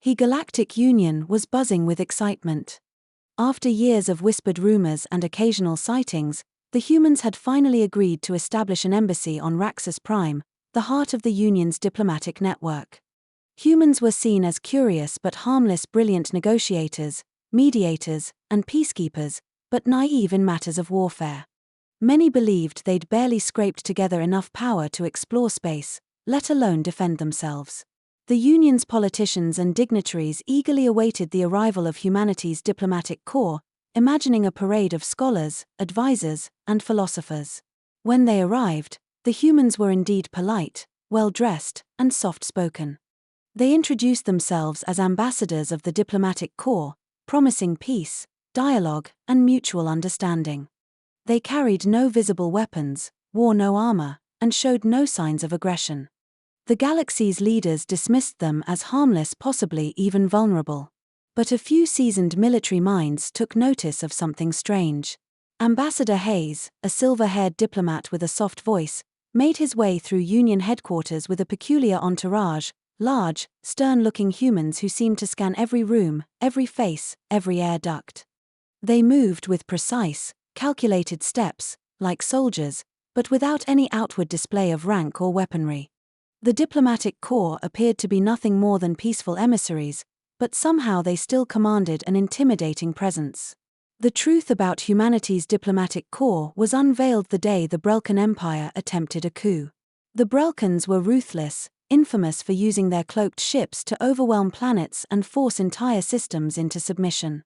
The Galactic Union was buzzing with excitement. After years of whispered rumors and occasional sightings, the humans had finally agreed to establish an embassy on Raxus Prime, the heart of the Union's diplomatic network. Humans were seen as curious but harmless brilliant negotiators, mediators, and peacekeepers, but naive in matters of warfare. Many believed they'd barely scraped together enough power to explore space, let alone defend themselves. The Union's politicians and dignitaries eagerly awaited the arrival of humanity's diplomatic corps, imagining a parade of scholars, advisors, and philosophers. When they arrived, the humans were indeed polite, well-dressed, and soft-spoken. They introduced themselves as ambassadors of the diplomatic corps, promising peace, dialogue, and mutual understanding. They carried no visible weapons, wore no armor, and showed no signs of aggression. The galaxy's leaders dismissed them as harmless, possibly even vulnerable. But a few seasoned military minds took notice of something strange. Ambassador Hayes, a silver-haired diplomat with a soft voice, made his way through Union headquarters with a peculiar entourage, large, stern-looking humans who seemed to scan every room, every face, every air duct. They moved with precise, calculated steps, like soldiers, but without any outward display of rank or weaponry. The diplomatic corps appeared to be nothing more than peaceful emissaries, but somehow they still commanded an intimidating presence. The truth about humanity's diplomatic corps was unveiled the day the Brelkan Empire attempted a coup. The Brelkans were ruthless, infamous for using their cloaked ships to overwhelm planets and force entire systems into submission.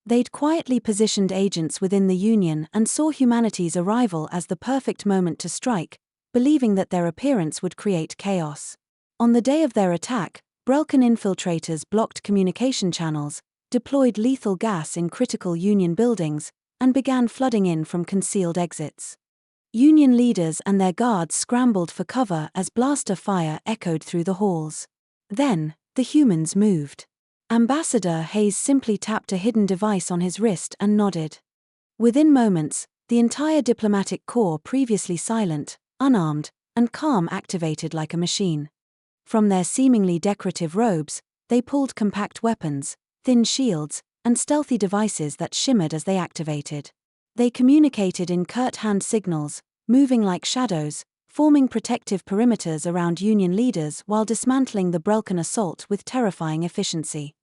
They'd quietly positioned agents within the Union and saw humanity's arrival as the perfect moment to strike, believing that their appearance would create chaos. On the day of their attack, Brelkan infiltrators blocked communication channels, deployed lethal gas in critical Union buildings, and began flooding in from concealed exits. Union leaders and their guards scrambled for cover as blaster fire echoed through the halls. Then, the humans moved. Ambassador Hayes simply tapped a hidden device on his wrist and nodded. Within moments, the entire diplomatic corps, previously silent, unarmed, and calm, activated like a machine. From their seemingly decorative robes, they pulled compact weapons, thin shields, and stealthy devices that shimmered as they activated. They communicated in curt hand signals, moving like shadows, forming protective perimeters around Union leaders while dismantling the Brelkan assault with terrifying efficiency.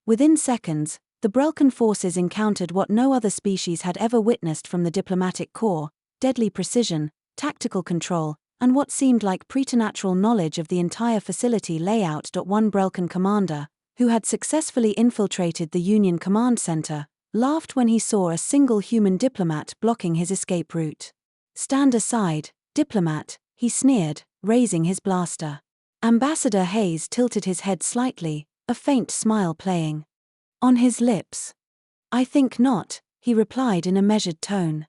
Within seconds, the Brelkan forces encountered what no other species had ever witnessed from the diplomatic corps: deadly precision, tactical control, and what seemed like preternatural knowledge of the entire facility layout. One Brelkan commander, who had successfully infiltrated the Union command center, laughed when he saw a single human diplomat blocking his escape route. "Stand aside, diplomat," he sneered, raising his blaster. Ambassador Hayes tilted his head slightly, a faint smile playing on his lips. "I think not," he replied in a measured tone.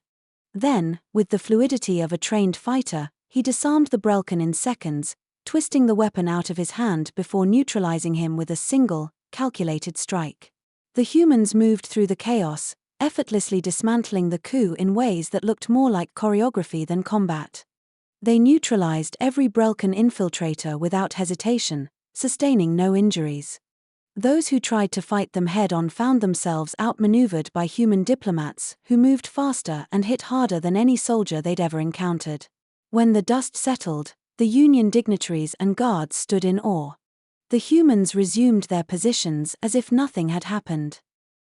Then, with the fluidity of a trained fighter, he disarmed the Brelkan in seconds, twisting the weapon out of his hand before neutralizing him with a single, calculated strike. The humans moved through the chaos, effortlessly dismantling the coup in ways that looked more like choreography than combat. They neutralized every Brelkan infiltrator without hesitation, sustaining no injuries. Those who tried to fight them head-on found themselves outmaneuvered by human diplomats who moved faster and hit harder than any soldier they'd ever encountered. When the dust settled, the Union dignitaries and guards stood in awe. The humans resumed their positions as if nothing had happened.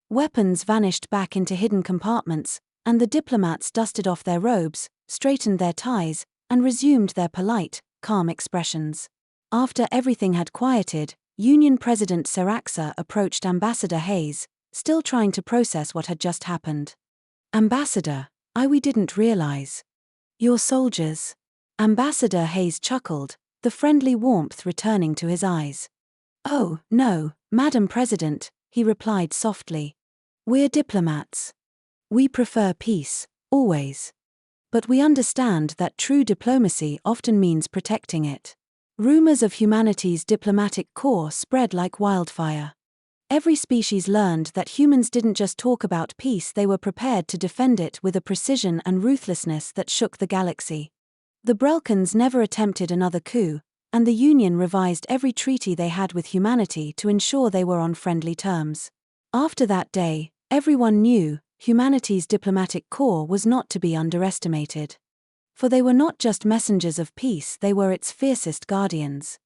Weapons vanished back into hidden compartments, and the diplomats dusted off their robes, straightened their ties, and resumed their polite, calm expressions. After everything had quieted, Union President Saraxa approached Ambassador Hayes, still trying to process what had just happened. "Ambassador, we didn't realize. Your soldiers." Ambassador Hayes chuckled, the friendly warmth returning to his eyes. "Oh, no, Madam President," he replied softly. "We're diplomats. We prefer peace, always. But we understand that true diplomacy often means protecting it." Rumors of humanity's diplomatic corps spread like wildfire. Every species learned that humans didn't just talk about peace, they were prepared to defend it with a precision and ruthlessness that shook the galaxy. The Brelkans never attempted another coup, and the Union revised every treaty they had with humanity to ensure they were on friendly terms. After that day, everyone knew humanity's diplomatic corps was not to be underestimated. For they were not just messengers of peace, they were its fiercest guardians.